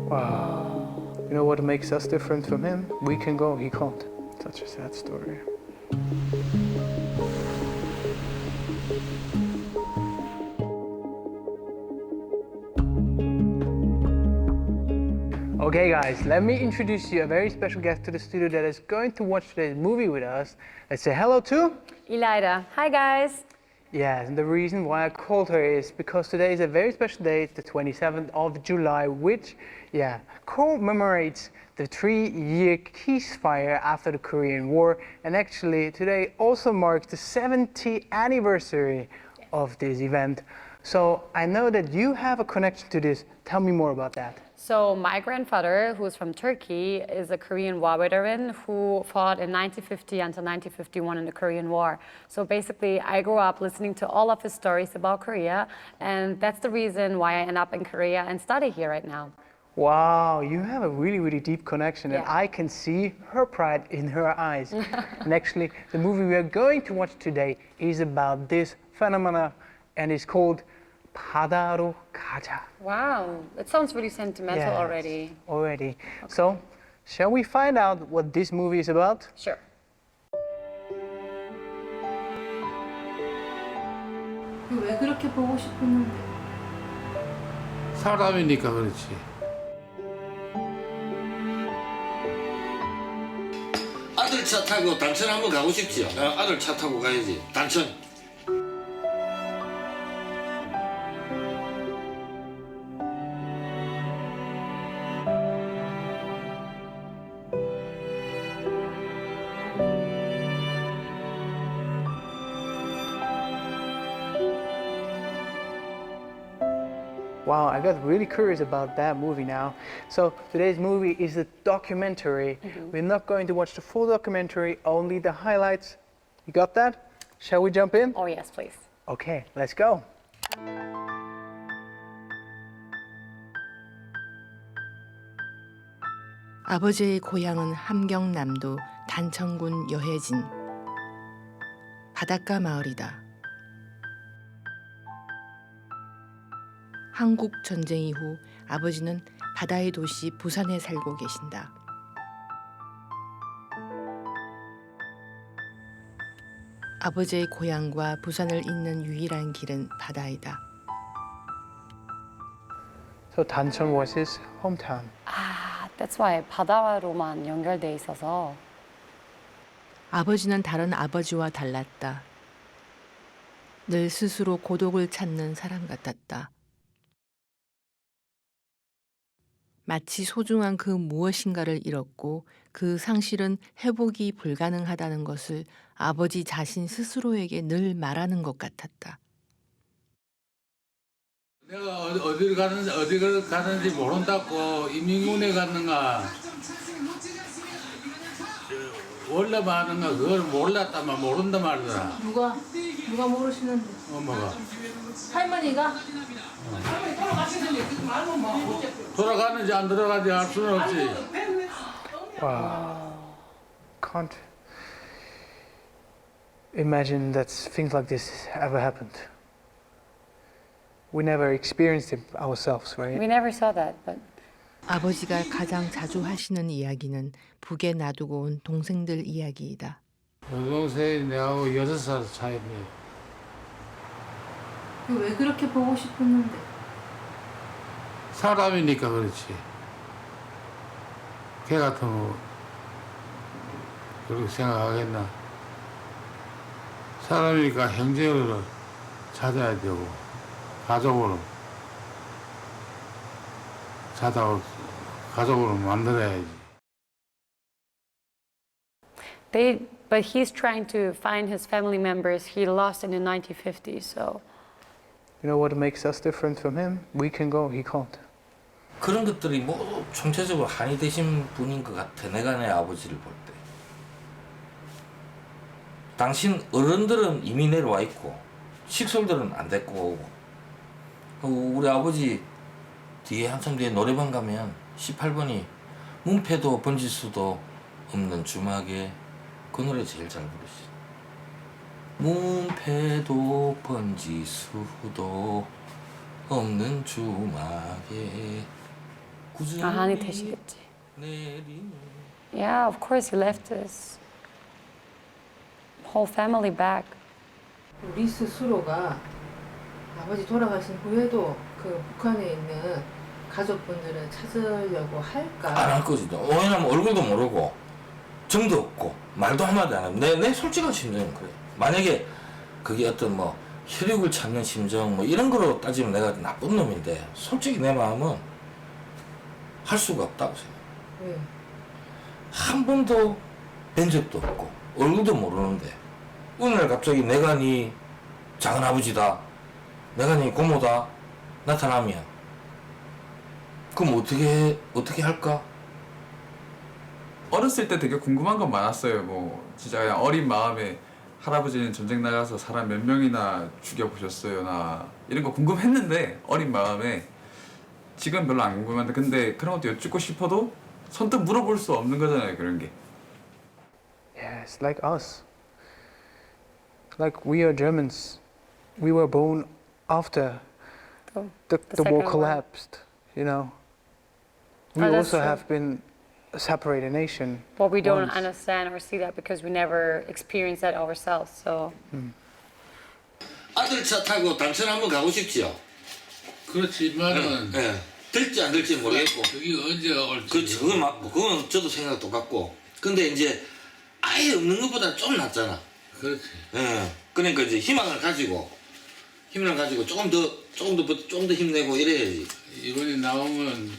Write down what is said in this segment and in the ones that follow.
Wow. You know what makes us different from him? We can go, he can't. Such a sad story. Okay guys, let me introduce you a very special guest to the studio that is going to watch today's movie with us. Let's say hello to Ilayda. Hi guys. Yes, and the reason why I called her is because today is a very special day. It's the 27th of July, which, commemorates the 3-year ceasefire after the Korean War. And actually, today also marks the 70th anniversary of this event. So I know that you have a connection to this. Tell me more about that. So my grandfather, who's from Turkey, is a Korean War veteran who fought in 1950 until 1951 in the Korean War. So basically, I grew up listening to all of his stories about Korea, and that's the reason why I end up in Korea and study here right now. Wow, you have a really, really deep connection, and I can see her pride in her eyes. And actually, the movie we are going to watch today is about this phenomena, and it's called 바다로가자. Wow, it sounds really sentimental already. Already. Okay. So, shall we find out what this movie is about? Sure. 왜 그렇게 보고 싶었는데? 사람이니까 그렇지. 아들 차 타고 단천 한번 가고 싶지요. 아들 차 타고 가야지. 단천. Wow, I got really curious about that movie now. So today's movie is a documentary. We're not going to watch the full documentary, only the highlights. You got that? Shall we jump in? Oh yes, please. Okay, let's go. 아버지의 고향은 함경남도 단천군 여해진 바닷가 마을이다. 한국전쟁 이후 아버지는 바다의 도시 부산에 살고 계신다. 아버지의 고향과 부산을 잇는 유일한 길은 바다이다. So Dancheon was his hometown. That's why 바다로만 연결돼 있어서. 아버지는 다른 아버지와 달랐다. 늘 스스로 고독을 찾는 사람 같았다. 마치 소중한 그 무엇인가를 잃었고 그 상실은 회복이 불가능하다는 것을 아버지 자신 스스로에게 늘 말하는 것 같았다. 내가 어디를 가는지 모른다고 임민군에 갔는가 원래 많은가 그걸 몰랐다만 모른다 말더라. 누가 모르시는데? 엄마가. 할머니가? 할머니 돌아가는지 안 돌아가는지 알 수는 없지. Wow. Can't imagine that things like this ever happened. We never experienced it ourselves, right? We never saw that, but. 아버지가 가장 자주 하시는 이야기는 북에 놔두고 온 동생들 이야기이다. 여동생이 내하고 6살 차이네. 왜 그렇게 보고 싶었는데? 사람이니까 그렇지. 걔 같으면 그렇게 생각하겠나. 사람이니까 형제를 찾아야 되고 가족으로 가족으로 만들어야지. But he's trying to find his family members he lost in the 1950s, so. You know what makes us different from him? We can go, he can't. 그런 것들이 모두 총체적으로 한이 되신 분인 것 같아. 내가 내 아버지를 볼 때. 당신 어른들은 이미 내려와 있고 식솔들은 안 데리고 오고 우리 아버지 뒤에 한참 뒤에 노래방 가면 18번이 문패도 번질 수도 없는 주막에 그 노래 제일 잘 부르시죠. 문패도 번질 수도 없는 주막에 한이 되시겠지. 내리는 Yeah, of course he left his whole family back. 우리 스스로가 아버지 돌아가신 후에도 그 북한에 있는 가족분들을 찾으려고 할까? 안 할 거지. 왜냐면 얼굴도 모르고 정도 없고 말도 한마디 안 하면 내 솔직한 심정은 그래. 만약에 그게 어떤 뭐 혈육을 찾는 심정 뭐 이런 거로 따지면 내가 나쁜 놈인데 솔직히 내 마음은 할 수가 없다고 생각해. 왜? 한 번도 뵌 적도 없고 얼굴도 모르는데 어느 날 갑자기 내가 네 작은아버지다 내가 네 고모다 나타나면 그럼 어떻게 할까? 어렸을 때 되게 궁금한 건 많았어요. 뭐 진짜 그냥 어린 마음에 할아버지는 전쟁 나가서 사람 몇 명이나 죽여보셨어요 나 이런 거 궁금했는데 어린 마음에 지금 별로 안 궁금한데 근데 그런 것도 여쭙고 싶어도 선뜻 물어볼 수 없는 거잖아요 그런 게. Yeah, it's like us. Like we are Germans. We were born after the Second war war. collapsed, you know. We Oh, that's also true. have been a separated nation. But we don't once. understand or see that because we never experienced that ourselves. So 아들 차 타고 단천 한번 가고 싶지요. 그렇지만은 예. 될지 안 될지 모르겠고. 그게 언제 올지. 그렇지, 그건 맞고, 그건 저도 생각 똑같고. 근데 이제 아예 없는 것보다 좀 낫잖아. 그렇지. 예. 그러니까 이제 희망을 가지고 조금 더 힘내고 이래야지. 이번에 나오면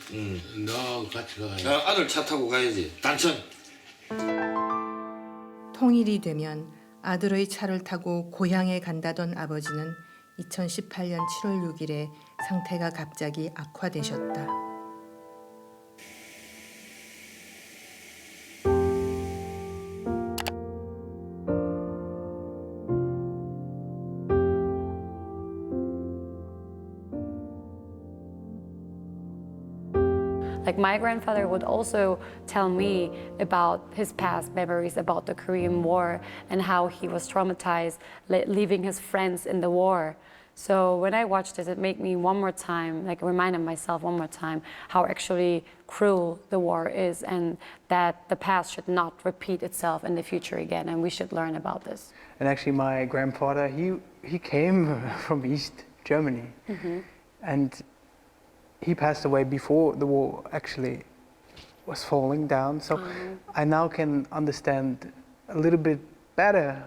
너 같이 가야. 아들 차 타고 가야지. 단천. 통일이 되면 아들의 차를 타고 고향에 간다던 아버지는 2018년 7월 6일에 상태가 갑자기 악화되셨다. like my grandfather would also tell me about his past memories about the Korean War and how he was traumatized leaving his friends in the war. So when I watched this, it made me one more time, like reminded myself one more time how actually cruel the war is and that the past should not repeat itself in the future again, and we should learn about this. And actually, my grandfather, he came from East Germany, and he passed away before the war actually was falling down. So I now can understand a little bit better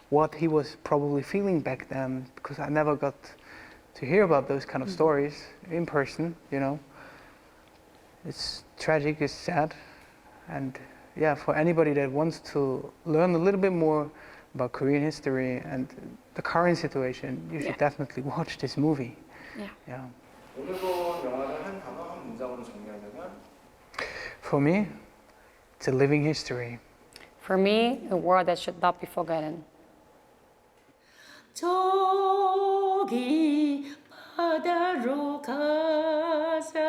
what he was probably feeling back then, because I never got to hear about those kind of stories in person, you know. It's tragic, it's sad, and yeah, for anybody that wants to learn a little bit more about Korean history and the current situation, you should definitely watch this movie. Yeah. 오늘 본 영화를 한 단어 한 문장으로 정리하자면 For me, it's a living history. For me, a war that should not be forgotten. 저기 바다로 가자